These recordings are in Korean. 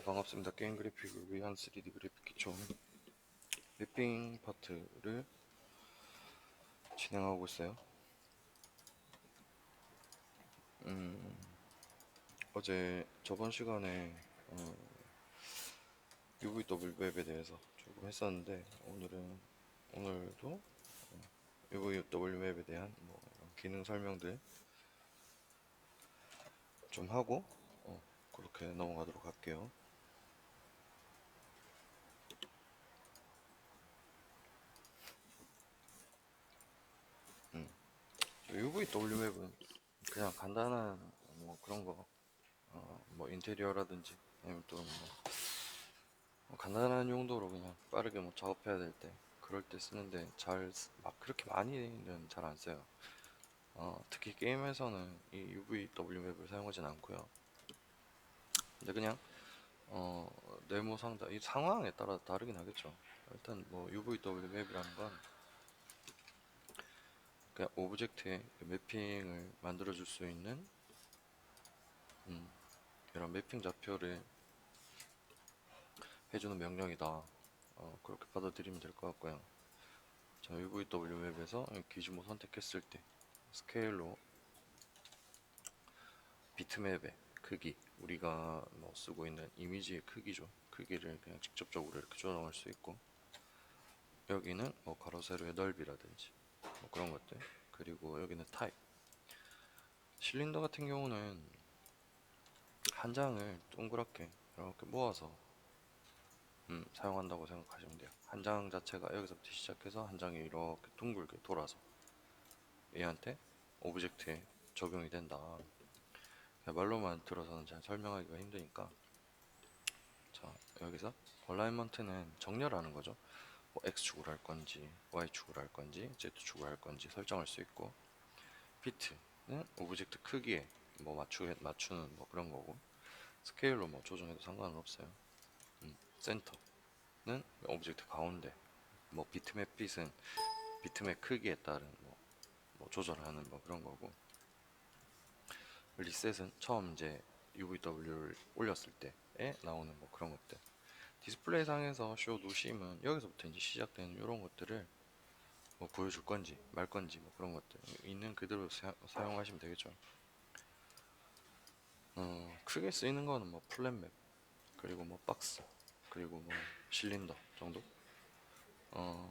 반갑습니다. 게임 그래픽을 위한 3D 그래픽 기초 맵핑 파트를 진행하고 있어요. 어제 저번 시간에 UVW 웹에 대해서 조금 했었는데 오늘도 UVW 웹에 대한 뭐 이런 기능 설명들 좀 하고 그렇게 넘어가도록 할게요. UVW 웹은 그냥 간단한 뭐 그런 거 뭐 인테리어라든지 아니면 또 뭐 간단한 용도로 그냥 빠르게 뭐 작업해야 될 때 그럴 때 쓰는데 막 그렇게 많이는 잘 안 써요. 특히 게임에서는 이 UVW 맵을 사용하진 않고요. 근데 그냥 어, 이 상황에 따라 다르긴 하겠죠. 일단 뭐 UVW 맵이라는 건 그냥 오브젝트의 그 매핑을 만들어 줄 수 있는 음, 이런 매핑 좌표를 해주는 명령이다. 그렇게 받아들이면 될 것 같고요. 자, UVW 맵에서 기준모 선택했을 때 스케일로 비트맵의 크기, 우리가 뭐 쓰고 있는 이미지의 크기죠. 크기를 그냥 직접적으로 이렇게 조정할 수 있고, 여기는 뭐 가로 세로의 넓이라든지 뭐 그런 것들, 그리고 여기는 타입. 실린더 같은 경우는 한 장을 동그랗게 이렇게 모아서 사용한다고 생각하시면 돼요. 한 장 자체가 여기서부터 시작해서 한 장이 이렇게 둥글게 돌아서 얘한테 오브젝트에 적용이 된다. 말로만 들어서는 잘 설명하기가 힘드니까, 자, 여기서 얼라이먼트는 정렬하는 거죠. 뭐 X축으로 할 건지 Y축으로 할 건지 Z축으로 할 건지 설정할 수 있고, 피트는 오브젝트 크기에 뭐 맞추는 뭐 그런 거고, 스케일로 뭐 조정해도 상관은 없어요. 센터는 오브젝트 가운데, 뭐 비트맵 빛은 비트맵 크기에 따른 뭐 조절하는 뭐 그런 거고, 리셋은 처음 이제 UVW를 올렸을 때에 나오는 뭐 그런 것들. 디스플레이 상에서 쇼 노심은 여기서부터 이제 시작되는 이런 것들을 뭐 보여줄 건지 말 건지 뭐 그런 것들 있는 그대로 사용하시면 되겠죠. 크게 쓰이는 거는 뭐 플랫맵, 그리고 뭐 박스, 그리고 뭐 실린더 정도.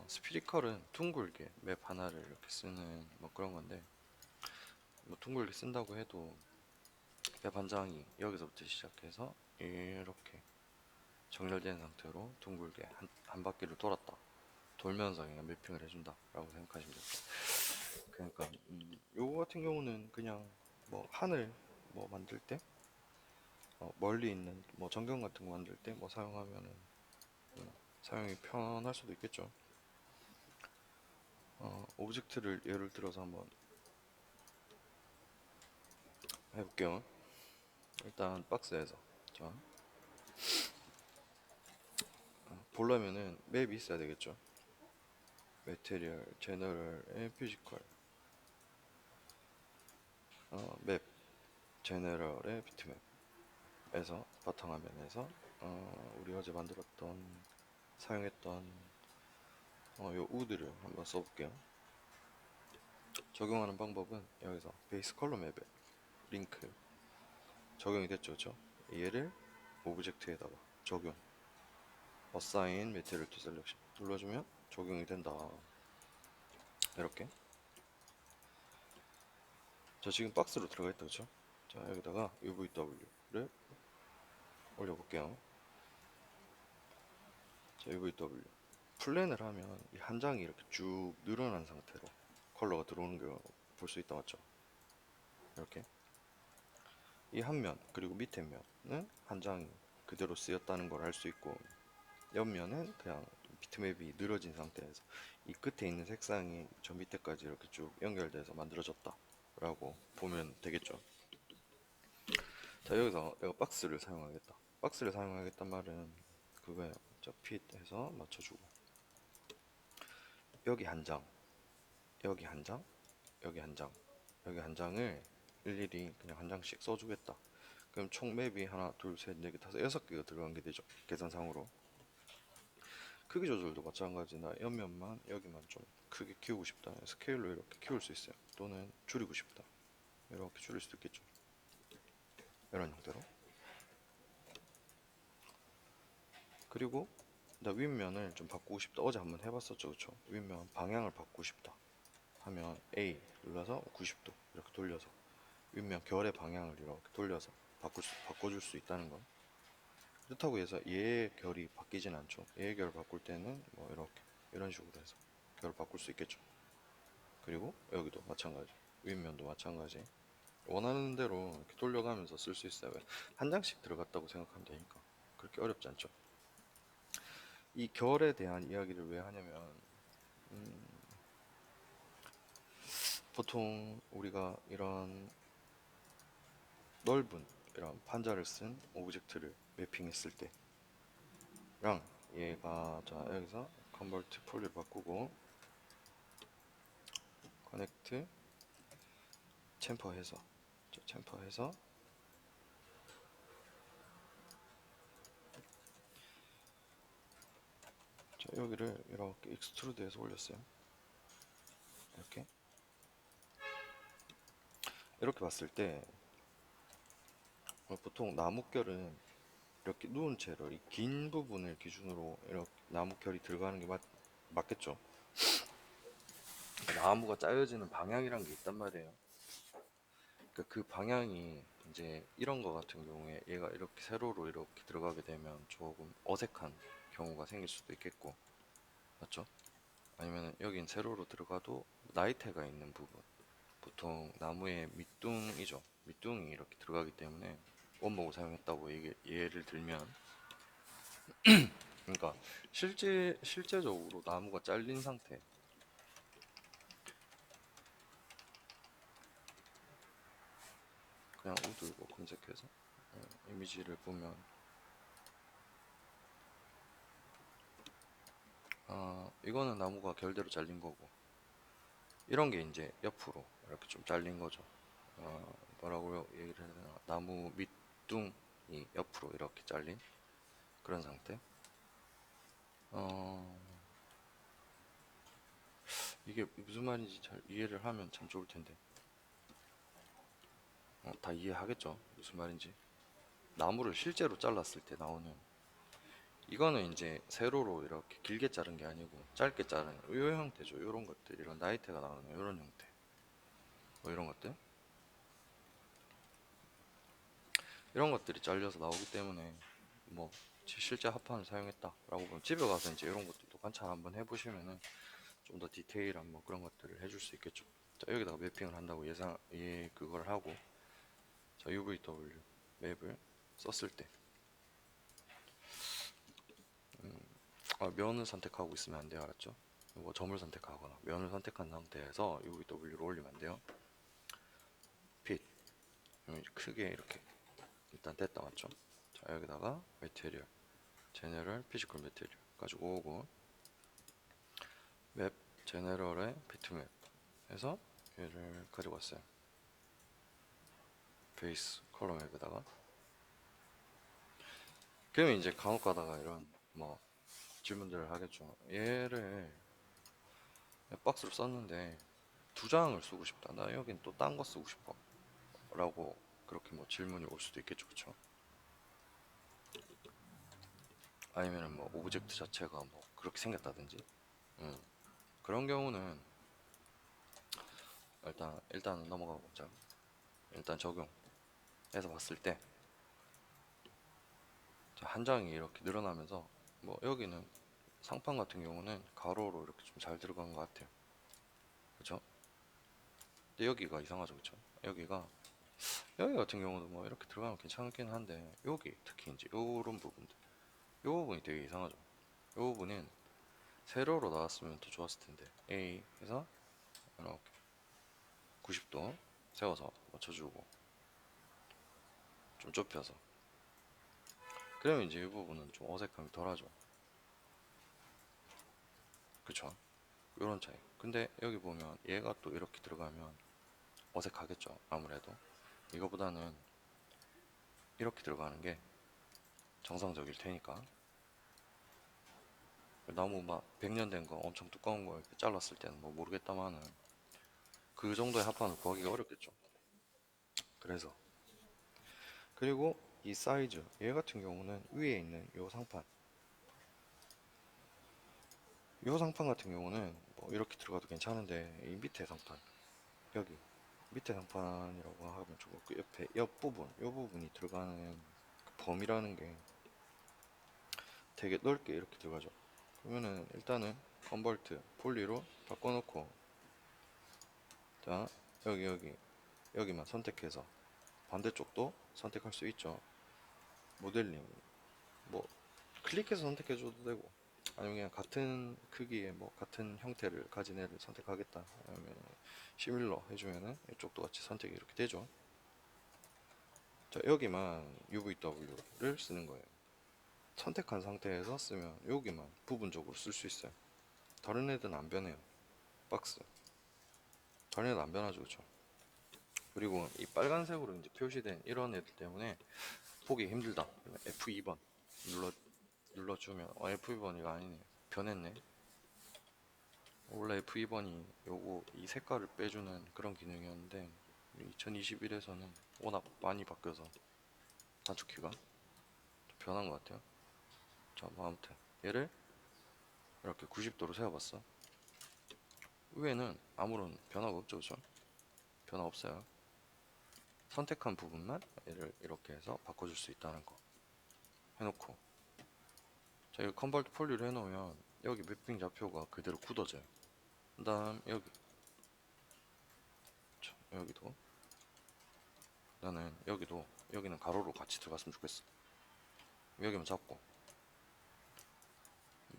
스피리컬은 둥글게 맵 하나를 이렇게 쓰는 뭐 그런 건데, 뭐 둥글게 쓴다고 해도 맵 한 장이 여기서부터 시작해서 이렇게 정렬된 상태로 둥글게 한 바퀴를 돌았다. 돌면서 그냥 매핑을 해준다 라고 생각하시면 됩니다. 그러니까 요거 같은 경우는 그냥 뭐 하늘 뭐 만들 때 멀리 있는 뭐 전경 같은 거 만들 때 뭐 사용하면은 사용이 편할 수도 있겠죠. 오브젝트를 예를 들어서 한번 해볼게요. 일단 박스에서 자, 보려면은 맵이 있어야 되겠죠. 매테리얼, 제너럴, 피지컬, 맵, 제너럴의 비트맵에서 바탕화면에서 우리 어제 만들었던 사용했던 요 우드를 한번 써볼게요. 적용하는 방법은 여기서 베이스 컬러 맵에 링크 적용이 됐죠, 그렇죠? 얘를 오브젝트에다가 적용, assign material to selection 눌러주면 적용이 된다. 이렇게. 자, 지금 박스로 들어가 있다, 그렇죠? 자, 여기다가 UVW를 올려볼게요. 자, UVW 플랜을 하면 이 한 장이 이렇게 쭉 늘어난 상태로 컬러가 들어오는 걸 볼 수 있다, 맞죠? 이렇게 이 한 면 그리고 밑에 면은 한 장이 그대로 쓰였다는 걸 알 수 있고, 옆면은 그냥 비트맵이 늘어진 상태에서 이 끝에 있는 색상이 저 밑에까지 이렇게 쭉 연결돼서 만들어졌다 라고 보면 되겠죠. 자, 여기서 내가 박스를 사용하겠다. 박스를 사용하겠단 말은 그거예요. 자, 핏 해서 맞춰주고, 여기 한 장, 여기 한 장, 여기 한 장, 여기 한 장을 일일이 그냥 한 장씩 써주겠다. 그럼 총 맵이 하나, 둘, 셋, 네 개, 다섯, 여섯 개가 들어간 게 되죠. 계산상으로. 크기 조절도 마찬가지나 옆면만 여기만 좀 크게 키우고 싶다. 스케일로 이렇게 키울 수 있어요. 또는 줄이고 싶다. 이렇게 줄일 수도 있겠죠. 이런 형태로. 그리고 나 윗면을 좀 바꾸고 싶다. 어제 한번 해봤었죠, 그쵸? 윗면 방향을 바꾸고 싶다 하면 A 눌러서 90도 이렇게 돌려서 윗면 결의 방향을 이렇게 돌려서 바꿔줄 수 있다는 거. 그렇다고 해서 얘의 결이 바뀌진 않죠. 얘의 결을 바꿀 때는 뭐 이렇게 이런 식으로 해서 결을 바꿀 수 있겠죠. 그리고 여기도 마찬가지, 윗면도 마찬가지. 원하는 대로 이렇게 돌려가면서 쓸 수 있어요. 한 장씩 들어갔다고 생각하면 되니까 그렇게 어렵지 않죠. 이 결에 대한 이야기를 왜 하냐면 보통 우리가 이런 넓은 이런 판자를 쓴 오브젝트를 매핑했을 때랑 얘가 자 여기서 컨버트 폴리를 바꾸고 커넥트 챔퍼해서 자 여기를 이렇게 익스트루드해서 올렸어요. 이렇게 봤을 때 보통 나무결은 이렇게 누운 채로 이 긴 부분을 기준으로 이렇게 나무결이 들어가는 게 맞겠죠. 나무가 짜여지는 방향이란 게 있단 말이에요. 그러니까 그 방향이 이제 이런 거 같은 경우에 얘가 이렇게 세로로 이렇게 들어가게 되면 조금 어색한 경우가 생길 수도 있겠고, 맞죠? 아니면 여긴 세로로 들어가도 나이테가 있는 부분, 보통 나무의 밑둥이죠. 밑둥이 이렇게 들어가기 때문에 원목을 사용했다고 예를 들면, 그러니까 실제적으로 나무가 잘린 상태, 그냥 우드 이거 검색해서 이미지를 보면 이거는 나무가 결대로 잘린 거고, 이런 게 이제 옆으로 이렇게 좀 잘린 거죠. 뭐라고 얘기를 해야 되나? 나무 밑둥이 옆으로 이렇게 잘린 그런 상태. 어, 이게 무슨 말인지 잘 이해를 하면 참 좋을 텐데. 다 이해하겠죠? 무슨 말인지. 나무를 실제로 잘랐을 때 나오는, 이거는 이제 세로로 이렇게 길게 자른 게 아니고 짧게 자른 이 형태죠. 이런 것들, 이런 나이테가 나오는 이런 형태, 뭐 이런 것들, 이런 것들이 잘려서 나오기 때문에 뭐 실제 합판을 사용했다라고 보면 집에 가서 이제 이런 것들도 관찰 한번 해보시면은 좀 더 디테일한 뭐 그런 것들을 해줄 수 있겠죠. 자 여기다가 매핑을 한다고 그걸 하고, 자 UVW 맵을 썼을 때 면을 선택하고 있으면 안 돼요, 알았죠? 뭐 점을 선택하거나 면을 선택한 상태에서 UVW를 올리면 안 돼요. 핏 크게 이렇게 일단 됐다, 맞죠? 자 여기다가 매테리얼 제너럴 피지컬 매테리얼 가지고 오고, 맵 제너럴의 비트맵 해서 얘를 가지고 왔어요. 베이스 컬러 맵에다가. 그러면 이제 간혹 가다가 이런 뭐 질문들을 하겠죠. 얘를 박스로 썼는데 두 장을 쓰고 싶다, 나 여긴 또 딴 거 쓰고 싶어 라고 그렇게 뭐 질문이 올 수도 있겠죠, 그쵸? 아니면은 뭐 오브젝트 자체가 뭐 그렇게 생겼다든지. 그런 경우는 일단 넘어가 보자. 일단 적용해서 봤을 때 한 장이 이렇게 늘어나면서, 뭐 여기는 상판 같은 경우는 가로로 이렇게 좀 잘 들어간 것 같아요, 그쵸? 근데 여기가 이상하죠, 그쵸? 여기 같은 경우도 뭐 이렇게 들어가면 괜찮긴 한데, 여기 특히 이제 요런 부분들, 요 부분이 되게 이상하죠. 요 부분은 세로로 나왔으면 더 좋았을 텐데, A 해서 이렇게 90도 세워서 맞춰주고 좀 좁혀서, 그러면 이제 이 부분은 좀 어색함이 덜하죠, 그쵸? 요런 차이. 근데 여기 보면 얘가 또 이렇게 들어가면 어색하겠죠, 아무래도. 이거보다는 이렇게 들어가는 게 정상적일 테니까. 나무 막 100년 된 거 엄청 두꺼운 거 이렇게 잘랐을 때는 뭐 모르겠다마는 그 정도의 합판을 구하기가 어렵겠죠. 그래서 그리고 이 사이즈 얘 같은 경우는 위에 있는 요 상판 같은 경우는 뭐 이렇게 들어가도 괜찮은데 이 밑에 상판 여기 밑에 상판이라고 하면 좋고 그 옆에 옆부분 요 부분이 들어가는 그 범위라는 게 되게 넓게 이렇게 들어가죠. 그러면은 일단은 컨버트 폴리로 바꿔놓고 자 여기만 선택해서 반대쪽도 선택할 수 있죠. 모델링 뭐 클릭해서 선택해줘도 되고 아니면 그냥 같은 크기의 뭐 같은 형태를 가진 애를 선택하겠다 아니면 시밀러 해주면은 이쪽도 같이 선택이 이렇게 되죠. 자 여기만 UVW를 쓰는 거예요. 선택한 상태에서 쓰면 여기만 부분적으로 쓸 수 있어요. 다른 애들은 안 변해요. 박스 다른 애들 안 변하죠, 그쵸? 그리고 이 빨간색으로 이제 표시된 이런 애들 때문에 보기 힘들다. F2번 눌러주면 F2번이 아니네. 변했네. 원래 F2번이 요거 이 색깔을 빼주는 그런 기능이었는데 2021에서는 워낙 많이 바뀌어서 단축키가 변한 것 같아요. 자, 뭐 아무튼 얘를 이렇게 90도로 세워봤어. 위에는 아무런 변화가 없죠, 그죠? 변화 없어요. 선택한 부분만 얘를 이렇게 해서 바꿔줄 수 있다는 거 해놓고 자, 이거 컨버트 폴리를 해놓으면 여기 매핑 좌표가 그대로 굳어져요. 그 다음 여기도 나는 여기는 가로로 같이 들어갔으면 좋겠어. 여기만 잡고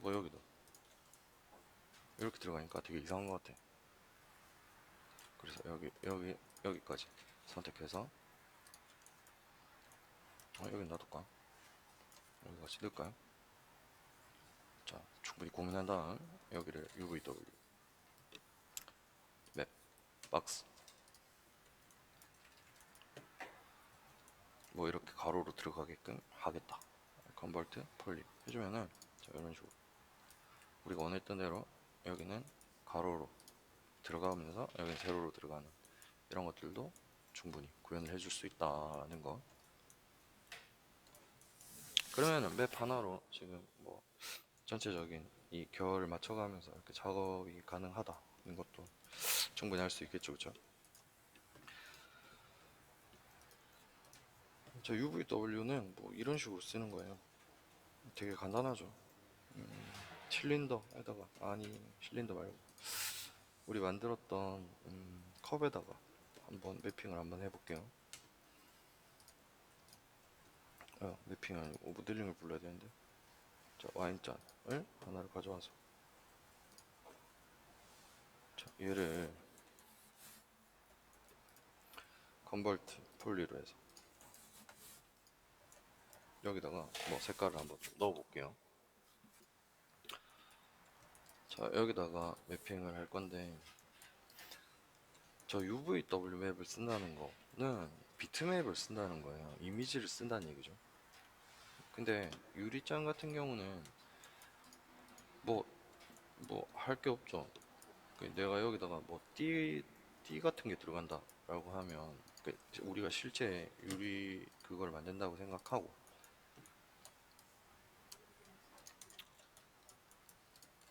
뭐 여기도 이렇게 들어가니까 되게 이상한 것 같아. 그래서 여기까지 선택해서 여기 놔둘까? 여기 같이 넣을까요? 자, 충분히 고민한 다음 여기를 UVW 맵 박스 뭐 이렇게 가로로 들어가게끔 하겠다. 컨버트 폴리 해주면은 자, 이런 식으로 우리가 원했던 대로 여기는 가로로 들어가면서 여기는 세로로 들어가는 이런 것들도 충분히 구현을 해줄 수 있다는 거. 그러면은 맵 하나로 지금 뭐 전체적인 이 결을 맞춰가면서 이렇게 작업이 가능하다는 것도 충분히 할 수 있겠죠, 그쵸? 저 UVW는 뭐 이런 식으로 쓰는 거예요. 되게 간단하죠. 실린더에다가 아니 실린더 말고 우리 만들었던 컵에다가 한번 매핑을 한번 해볼게요. 매핑 아니고 모델링을 불러야 되는데 자 와인잔을 하나를 가져와서 자 얘를 컨버트 폴리로 해서 여기다가 뭐 색깔을 한번 넣어 볼게요. 자 여기다가 매핑을 할 건데 저 UVW 맵을 쓴다는 거는 비트맵을 쓴다는 거예요. 이미지를 쓴다는 얘기죠. 근데 유리짱 같은 경우는 뭐 할 게 없죠. 내가 여기다가 뭐 띠 같은 게 들어간다 라고 하면 우리가 실제 유리 그걸 만든다고 생각하고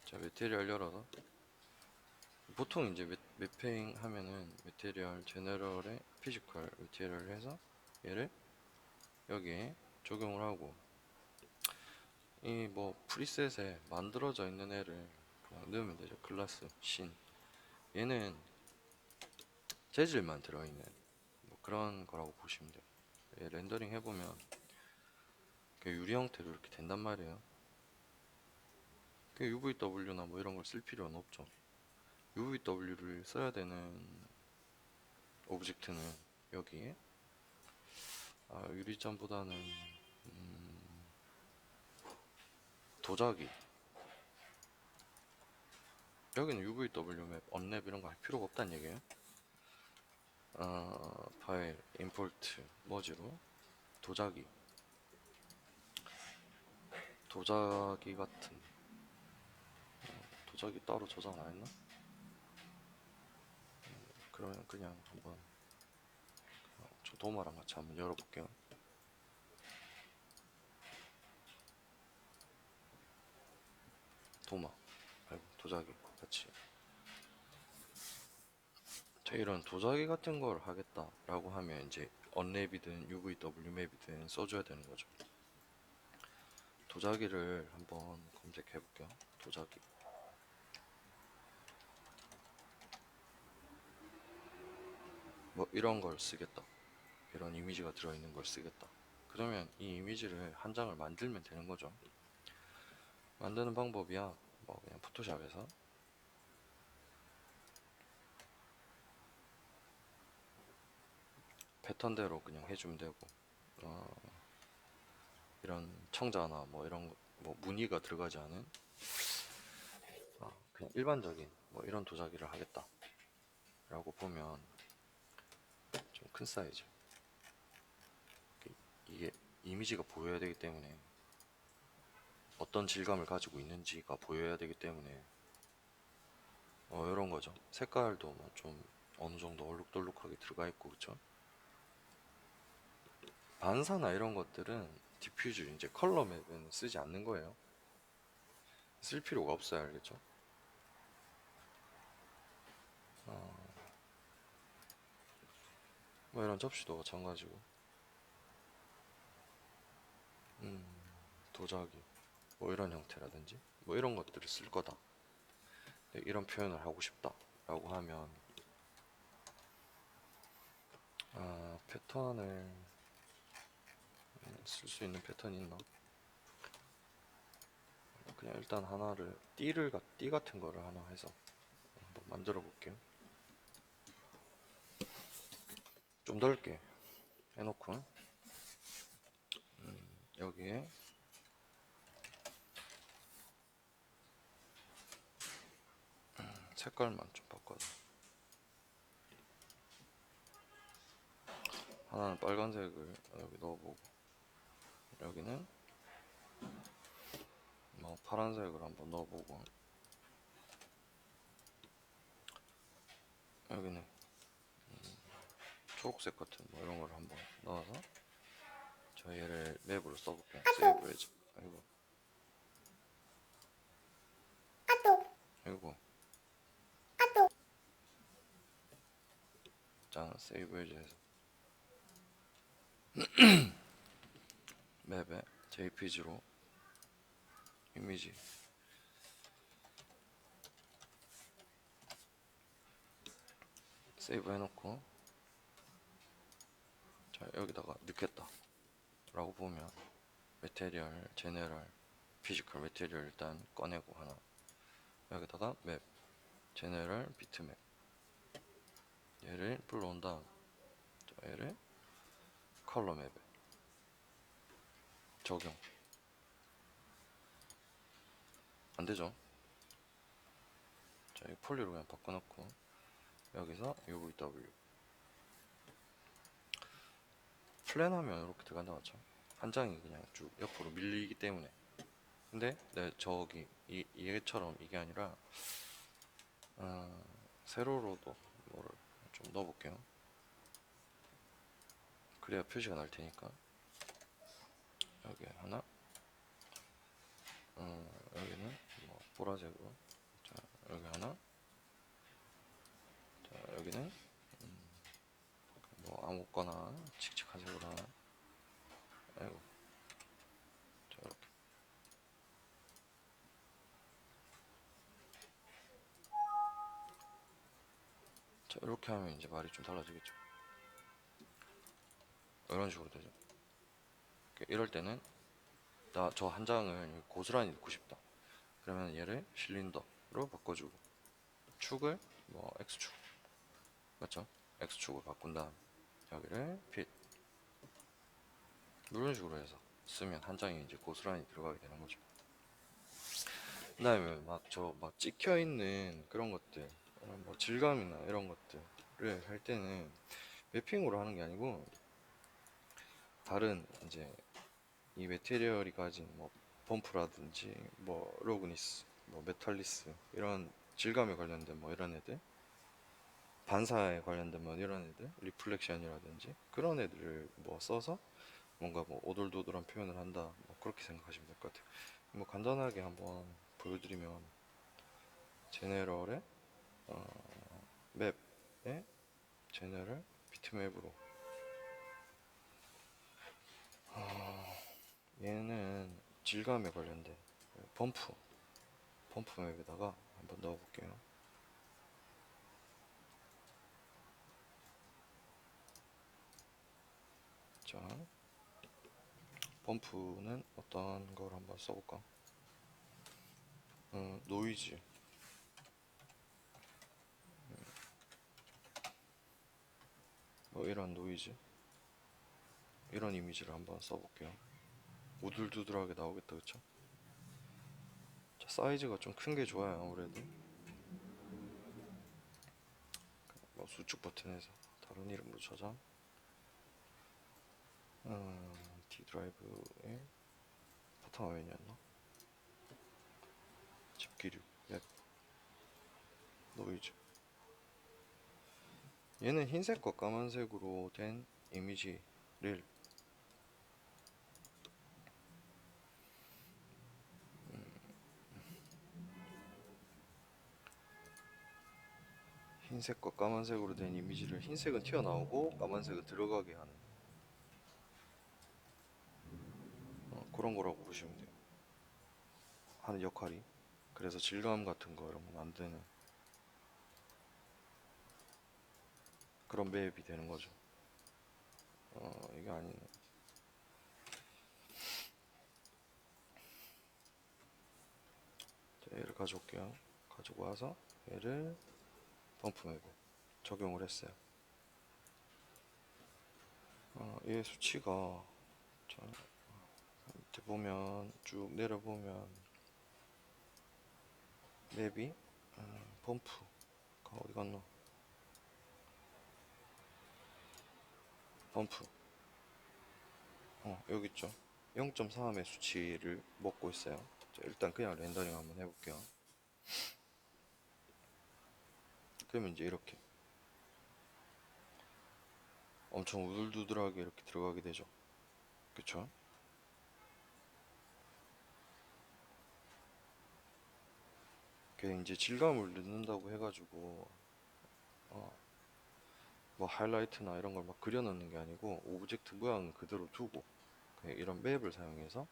자 메테리얼 열어서 보통 이제 매핑 하면은 메테리얼 제너럴에 피지컬 메테리얼을 해서 얘를 여기에 적용을 하고 이 뭐 프리셋에 만들어져 있는 애를 그냥 넣으면 되죠. 클래스 신 얘는 재질만 들어있는 뭐 그런 거라고 보시면 돼요. 얘 렌더링 해보면 유리 형태로 이렇게 된단 말이에요. UVW나 뭐 이런 걸 쓸 필요는 없죠. UVW를 써야 되는 오브젝트는 여기에 유리잔보다는 도자기 여기는 UVW 맵, 언랩 이런 거 할 필요가 없다는 얘기예요. 파일, 임포트, 머지로 도자기 같은, 도자기 따로 저장 안 했나? 그러면 그냥 한번 저 도마랑 같이 한번 열어볼게요. 도마 아이고 도자기 같이. 자, 이런 도자기 같은 걸 하겠다라고 하면 이제 언랩이든 UVW 맵이든 써줘야 되는 거죠. 도자기를 한번 검색해 볼게요. 도자기. 뭐 이런 걸 쓰겠다. 이런 이미지가 들어있는 걸 쓰겠다. 그러면 이 이미지를 한 장을 만들면 되는 거죠. 만드는 방법이야. 뭐 그냥 포토샵에서 패턴대로 그냥 해주면 되고, 어, 이런 청자나 뭐 이런 뭐 무늬가 들어가지 않은 그냥 일반적인 뭐 이런 도자기를 하겠다라고 보면 좀 큰 사이즈. 이게 이미지가 보여야 되기 때문에 어떤 질감을 가지고 있는지가 보여야 되기 때문에 이런 거죠. 색깔도 뭐 좀 어느 정도 얼룩덜룩하게 들어가 있고 그쵸? 반사나 이런 것들은 디퓨즈 이제 컬러 맵은 쓰지 않는 거예요. 쓸 필요가 없어요. 알겠죠? 뭐 이런 접시도 마찬가지고 음, 도자기 뭐 이런 형태라든지 뭐 이런 것들을 쓸 거다. 이런 표현을 하고 싶다 라고 하면 패턴을 쓸 수 있는 패턴이 있나? 그냥 일단 하나를 띠 같은 거를 하나 해서 한번 만들어 볼게요. 좀 넓게 해놓고 여기에 색깔만 좀 바꿔서 하나는 빨간색을 여기 넣어보고 여기는 뭐 파란색을 한번 넣어보고 여기는 초록색 같은 뭐 이런 걸 한번 넣어서 저 얘를 맵으로 써볼게요. 세이브 해줘. 아이고 아이고 자 세이브 해줘 해서 맵에 JPG로 이미지 세이브 해놓고 자 여기다가 넣겠다 라고 보면 메테리얼, 제네럴, 피지컬 메테리얼 일단 꺼내고 하나 여기다가 맵, 제네럴, 비트맵 얘를 불러온 다음 얘를 컬러 맵에 적용 안되죠. 자, 이 폴리로 그냥 바꿔놓고 여기서 UVW 플랜하면 이렇게 들어간다 맞죠? 한 장이 그냥 쭉 옆으로 밀리기 때문에. 근데 네, 저기 얘처럼 이게 아니라 세로로도 뭐를 좀 넣어볼게요. 그래야 표시가 날 테니까 여기 하나 여기는 뭐 보라색으로 자 여기 하나 자 여기는 뭐 아무거나 칙칙한 색으로 하나 아이고 자 이렇게 자 이렇게 하면 이제 말이 좀 달라지겠죠. 이런 식으로 되죠. 이럴 때는 나 저 한 장을 고스란히 넣고 싶다. 그러면 얘를 실린더로 바꿔주고 축을 뭐 X축 맞죠? X축으로 바꾼 다음 여기를 핏 이런 식으로 해서 쓰면 한 장이 이제 고스란히 들어가게 되는 거죠. 그 다음에 막 찍혀 있는 그런 것들 뭐 질감이나 이런 것들을 할 때는 매핑으로 하는 게 아니고 다른 이제 이 메테리얼이 가진 뭐 범프라든지 뭐 로그니스, 뭐 메탈리스 이런 질감에 관련된 뭐 이런 애들, 반사에 관련된 뭐 이런 애들, 리플렉션이라든지 그런 애들을 뭐 써서 뭔가 뭐 오돌도돌한 표현을 한다, 뭐 그렇게 생각하시면 될 것 같아요. 뭐 간단하게 한번 보여드리면 제네럴의 맵의 제너럴 비트맵으로, 얘는 질감에 관련된 범프 맵에다가 한번 넣어볼게요. 자, 범프는 어떤 걸 한번 써볼까? 노이즈, 뭐 이런 노이즈, 이런 이미지를 한번 써볼게요. 우둘두둘하게 나오겠다, 그쵸? 자, 사이즈가 좀 큰 게 좋아요, 아무래도. 뭐 수축 버튼에서 다른 이름으로 저장. D 드라이브의 바탕화면이었나? 집기류, 맵, 노이즈. 얘는 흰색과 까만색으로 된 이미지를 흰색과 까만색으로 된 이미지를, 흰색은 튀어나오고 까만색은 들어가게 하는 그런 거라고 보시면 돼요. 하는 역할이. 그래서 질감 같은 거 이런 거 만드는 그런 맵이 되는 거죠. 이게 아니네. 자, 얘를 가져올게요. 가지고 와서 얘를 범프 맵에 적용을 했어요. 얘 수치가, 자, 밑에 보면 쭉 내려보면 맵이 범프가 어디 갔노? 범프 여기 있죠. 0.3의 수치를 먹고 있어요. 자, 일단 그냥 렌더링 한번 해볼게요. 그러면 이제 이렇게 엄청 우들두들하게 이렇게 들어가게 되죠. 그쵸? 그게 이제 질감을 넣는다고 해가지고 뭐 하이라이트나 이런 걸 막 그려넣는 게 아니고 오브젝트 모양은 그대로 두고 그냥 이런 맵을 사용해서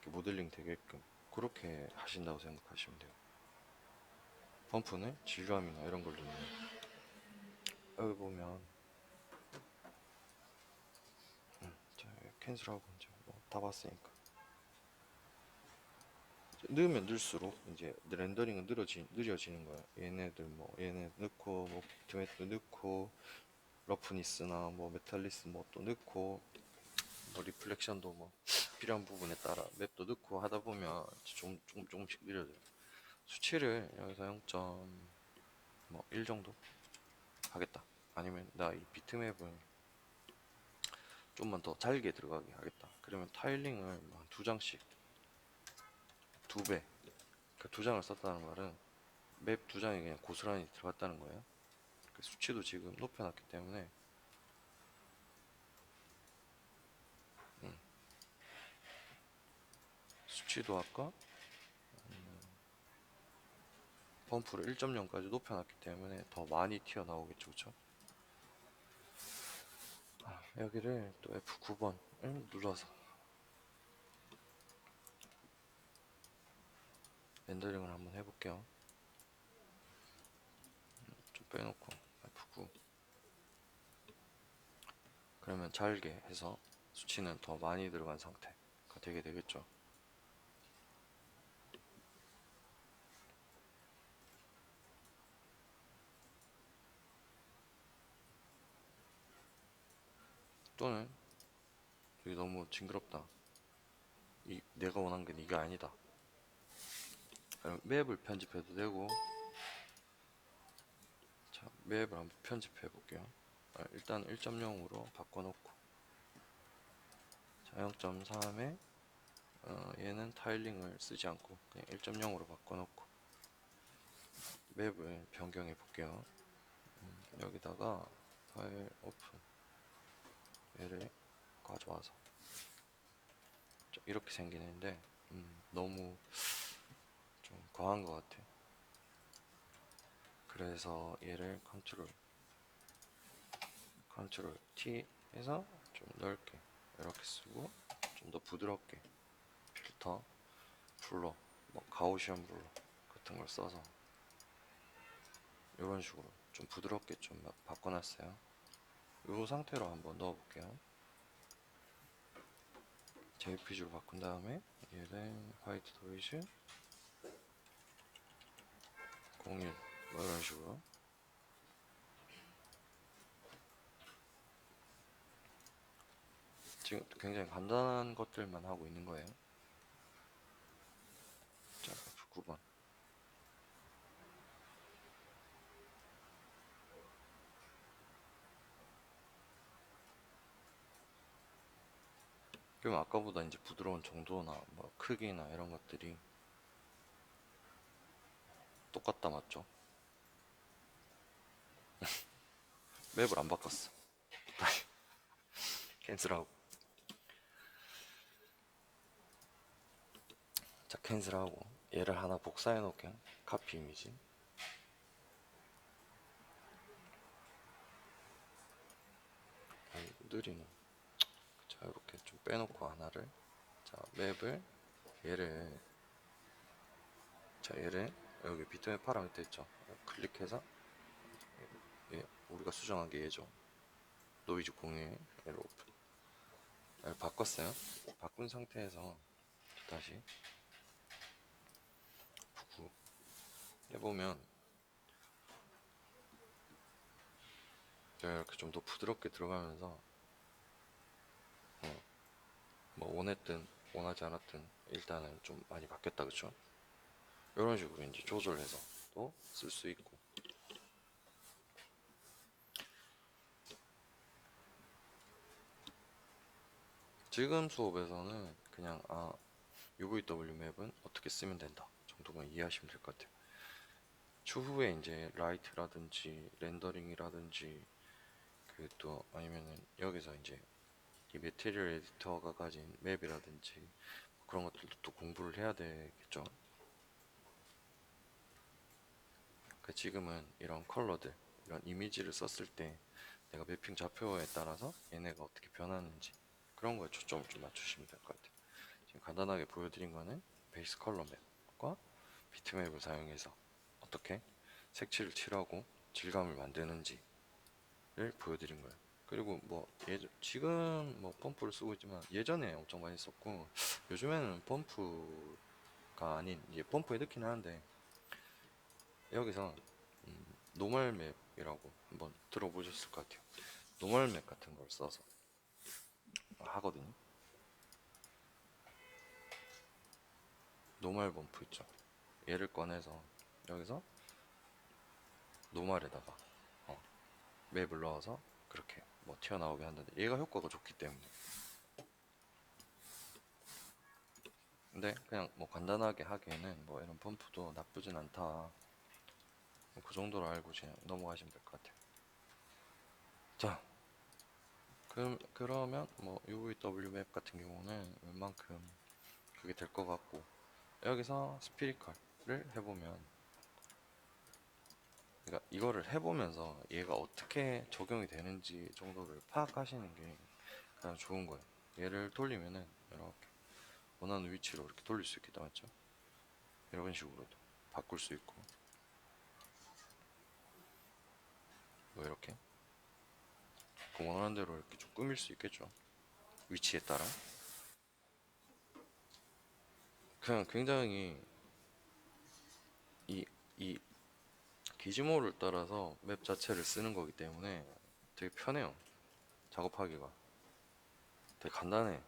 모델링 되게끔 그렇게 하신다고 생각하시면 돼요. 펌프는 질감이나 이런 걸 넣는, 여기 보면 자, 캔슬하고 이제 뭐 다 봤으니까 넣으면 넣을수록 이제 렌더링은 느려지는 거예요. 얘네들 뭐 얘네 넣고 뭐 비트맵도 넣고 러프니스나 뭐 메탈리스 뭐 또 넣고 뭐 리플렉션도 뭐 필요한 부분에 따라 맵도 넣고 하다 보면 조금씩 느려져요. 수치를 여기서 0.1 정도 하겠다. 아니면 나 이 비트맵을 좀만 더 잘게 들어가게 하겠다. 그러면 타일링을 두 장씩, 두 배. 그 두 장을 썼다는 말은 맵 두 장이 그냥 고스란히 들어갔다는 거예요. 그 수치도 지금 높여놨기 때문에 수치도 아까 범프를 1.0까지 높여놨기 때문에 더 많이 튀어나오겠죠, 그쵸? 여기를 또 F9번을 눌러서 렌더링을 한번 해볼게요. 좀 빼놓고 F9. 그러면 잘게 해서 수치는 더 많이 들어간 상태가 되게 되겠죠. 또는 여기 너무 징그럽다, 내가 원한 게 이게 아니다, 그럼 맵을 편집해도 되고. 자, 맵을 한번 편집해 볼게요. 일단 1.0으로 바꿔놓고 0.3에 얘는 타일링을 쓰지 않고 그냥 1.0으로 바꿔놓고 맵을 변경해 볼게요. 여기다가 파일 오픈 얘를 가져와서 이렇게 생기는데 너무 좀 과한 것 같아. 그래서 얘를 컨트롤 T 해서 좀 넓게 이렇게 쓰고 좀 더 부드럽게 필터 블러 뭐 가우시언 블러 같은 걸 써서 이런 식으로 좀 부드럽게 좀 바꿔놨어요. 이 상태로 한번 넣어볼게요. JPG로 바꾼 다음에 얘를 화이트 노이즈 01 뭐 이런 식으로 지금 굉장히 간단한 것들만 하고 있는 거예요. 자, F9번. 그럼 아까보다 이제 부드러운 정도나 뭐 크기나 이런 것들이 똑같다 맞죠? 맵을 안 바꿨어. 캔슬하고. 자, 캔슬하고 얘를 하나 복사해 놓을게요. 카피 이미지. 느리네. 자, 이렇게 좀 빼놓고 하나를. 자, 맵을 얘를 자, 얘를 여기 비트맵 파라미터 있죠? 클릭해서 우리가 수정한 게 얘죠. 노이즈 01 얘를 오픈. 얘를 바꿨어요. 바꾼 상태에서 다시 구 해보면 이렇게 좀 더 부드럽게 들어가면서 뭐 원했든 원하지 않았든 일단은 좀 많이 바뀌었다 그쵸? 이런 식으로 이제 조절해서 또 쓸 수 있고 지금 수업에서는 그냥 UVW 맵은 어떻게 쓰면 된다 정도만 이해하시면 될 것 같아요. 추후에 이제 라이트라든지 렌더링이라든지 그 또 아니면은 여기서 이제 이 매트리얼 에디터가 가진 맵이라든지 그런 것들도 또 공부를 해야 되겠죠. 그 지금은 이런 컬러들, 이런 이미지를 썼을 때 내가 매핑 좌표에 따라서 얘네가 어떻게 변하는지 그런 거에 초점을 좀 맞추시면 될 것 같아요. 지금 간단하게 보여드린 거는 베이스 컬러 맵과 비트맵을 사용해서 어떻게 색칠을 칠하고 질감을 만드는지를 보여드린 거예요. 그리고 뭐 지금 뭐 펌프를 쓰고 있지만 예전에 엄청 많이 썼고 요즘에는 펌프가 아닌 이제 펌프에 넣긴 하는데 여기서 노멀 맵이라고 한번 들어보셨을 것 같아요. 노멀 맵 같은 걸 써서 하거든요. 노멀 범프 있죠. 얘를 꺼내서 여기서 노멀에다가 맵을 넣어서 그렇게 뭐 튀어나오게 한다는데 얘가 효과가 좋기 때문에 근데 그냥 뭐 간단하게 하기에는 뭐 이런 펌프도 나쁘진 않다 그 정도로 알고 그냥 넘어가시면 될 것 같아요. 자 그러면 뭐 UVW 맵 같은 경우는 웬만큼 그게 될 것 같고 여기서 스피리컬을 해보면 그러니까 이거를 해보면서 얘가 어떻게 적용이 되는지 정도를 파악하시는 게 가장 좋은 거예요. 얘를 돌리면은 이렇게 원하는 위치로 이렇게 돌릴 수 있겠다 맞죠? 이런 식으로도 바꿀 수 있고 뭐 이렇게 그 원하는 대로 이렇게 좀 꾸밀 수 있겠죠. 위치에 따라 그냥 굉장히 이, 이 기지모를 따라서 맵 자체를 쓰는 거기 때문에 되게 편해요. 작업하기가 되게 간단해.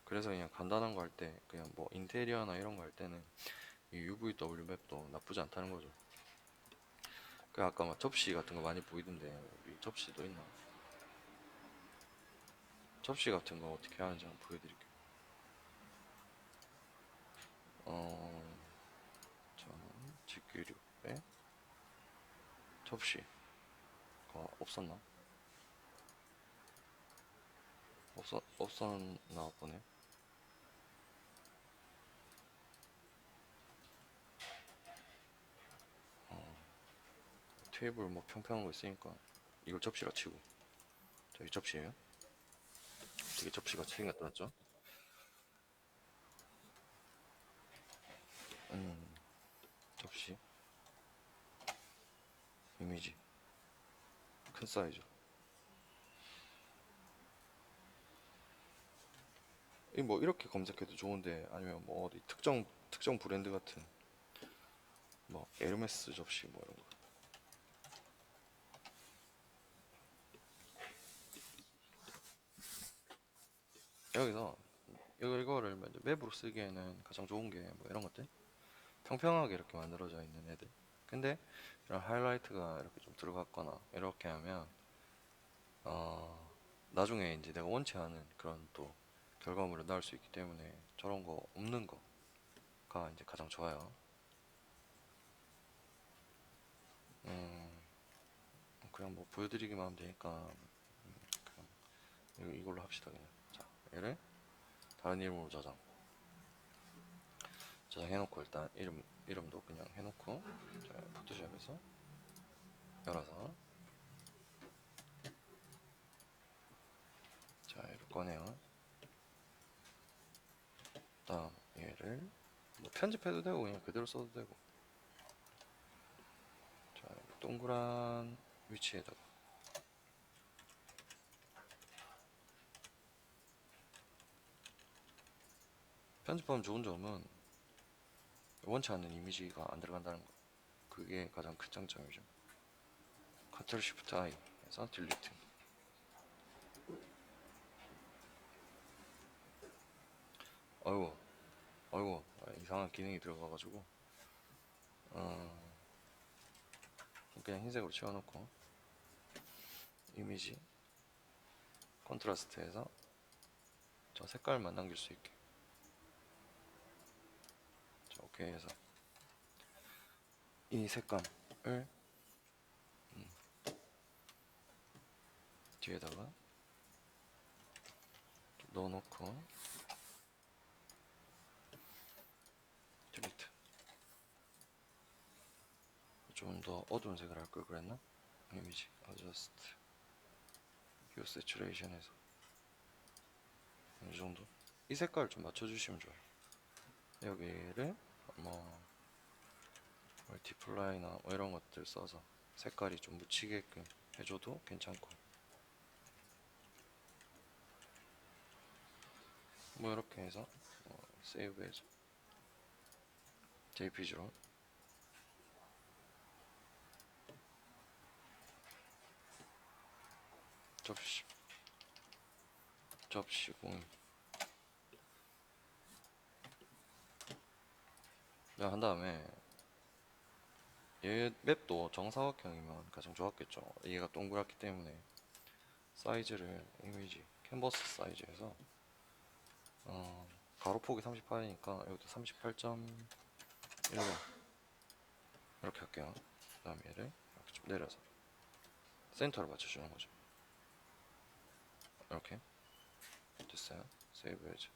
그래서 그냥 간단한 거 할 때 그냥 뭐 인테리어나 이런 거 할 때는 이 UVW 맵도 나쁘지 않다는 거죠. 그 아까 막 접시 같은 거 많이 보이던데 이 접시도 있나? 접시 같은 거 어떻게 하는지 한번 보여드릴게요. 자, 직규류에 접시가 없었나? 없었나 보네. 테이블 뭐 평평한 거 있으니까 이걸 접시라 치고. 자, 이 접시예요. 되게 접시가 생겼다 맞죠? 접시 이미지 큰 사이즈. 이 뭐 이렇게 검색해도 좋은데 아니면 뭐 어디 특정 브랜드 같은 뭐 에르메스 접시 뭐 이런 거. 여기서 이거를 먼저 맵으로 쓰기에는 가장 좋은 게 뭐 이런 것들 평평하게 이렇게 만들어져 있는 애들. 근데 이런 하이라이트가 이렇게 좀 들어갔거나 이렇게 하면 나중에 이제 내가 원치 않은 그런 또 결과물을 낳을 수 있기 때문에 저런 거 없는 거가 이제 가장 좋아요. 그냥 뭐 보여드리기만 하면 되니까 그냥 이걸로 합시다 그냥. 자, 얘를 다른 이름으로 저장해놓고 일단 이름도 그냥 해놓고 자, 포토샵에서 열어서 자 얘를 꺼내요. 다음 얘를 뭐 편집해도 되고 그냥 그대로 써도 되고 자 동그란 위치에다가 편집하면 좋은 점은 원치 않는 이미지가 안 들어간다는 거. 그게 가장 큰 장점이죠. 컨트롤 쉬프트 I 해서 딜리트. 아이고 아이고 이상한 기능이 들어가가지고 그냥 흰색으로 채워놓고 이미지 컨트라스트해서 저 색깔만 남길 수 있게 자 오케이 해서 이 색감을 뒤에다가 넣어놓고 딜리트. 좀 더 어두운 색을 할 걸 그랬나? 이미지 adjust hue saturation 해서 어느 정도 이 색깔 좀 맞춰주시면 좋아요. 여기를 뭐 멀티플라이나 뭐 이런 것들 써서 색깔이 좀 묻히게끔 해줘도 괜찮고 뭐 이렇게 해서 세이브해서 JPG로 접시 공유 한 다음에 얘 맵도 정사각형이면 가장 좋았겠죠. 얘가 동그랗기 때문에 사이즈를 이미지 캔버스 사이즈에서 가로폭이 38이니까 여기도 38.10 이렇게 할게요. 그 다음에 얘를 이렇게 좀 내려서 센터를 맞춰주는 거죠. 이렇게 됐어요. 세이브 해줘.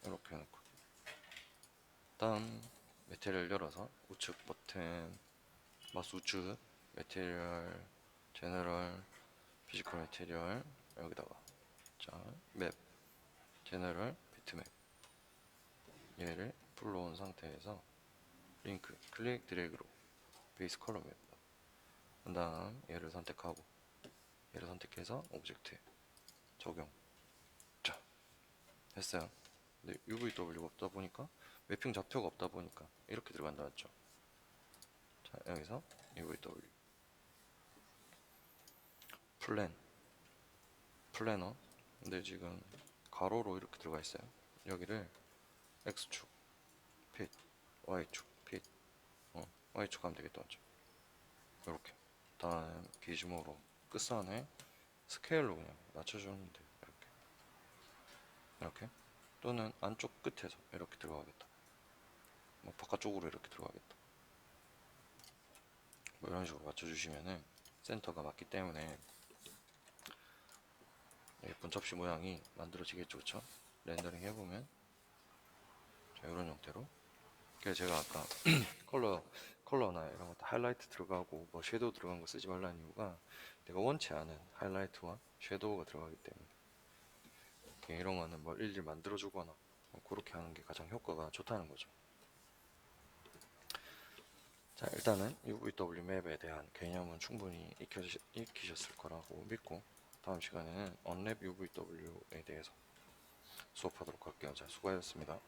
이렇게 해놓고 다음 메테리얼 열어서 우측 버튼 마우스 우측 메테리얼 제너럴 피지컬 메테리얼 여기다가 자맵 제너럴 비트맵 얘를 불러온 상태에서 링크 클릭 드래그로 베이스 컬러 맵 그 다음 얘를 선택하고 얘를 선택해서 오브젝트에 적용. 자 됐어요. 근데 UVW가 없다 보니까 매핑 좌표가 없다 보니까 이렇게 들어간다 했죠. 자 여기서 UVW 플래너 근데 지금 가로로 이렇게 들어가 있어요. 여기를 X축 핏 Y축 핏 Y축 하면 되겠다 맞죠? 이렇게 다음 기준으로 끝선에 스케일로 그냥 맞춰주면 돼요. 이렇게 또는 안쪽 끝에서 이렇게 들어가겠다. 뭐 바깥쪽으로 이렇게 들어가겠다. 뭐 이런 식으로 맞춰주시면은 센터가 맞기 때문에 예쁜 접시 모양이 만들어지겠죠, 그쵸? 렌더링 해보면 자, 이런 형태로. 그래서 제가 아까 컬러나 이런 것도 하이라이트 들어가고 뭐 섀도우 들어간 거 쓰지 말라는 이유가 내가 원치 않은 하이라이트와 섀도우가 들어가기 때문에 이런 거는 뭐 일일이 만들어주거나 뭐 그렇게 하는 게 가장 효과가 좋다는 거죠. 자, 일단은 UVW 맵에 대한 개념은 충분히 익히셨을 거라고 믿고 다음 시간에는 언랩 UVW에 대해서 수업하도록 할게요. 자, 수고하셨습니다.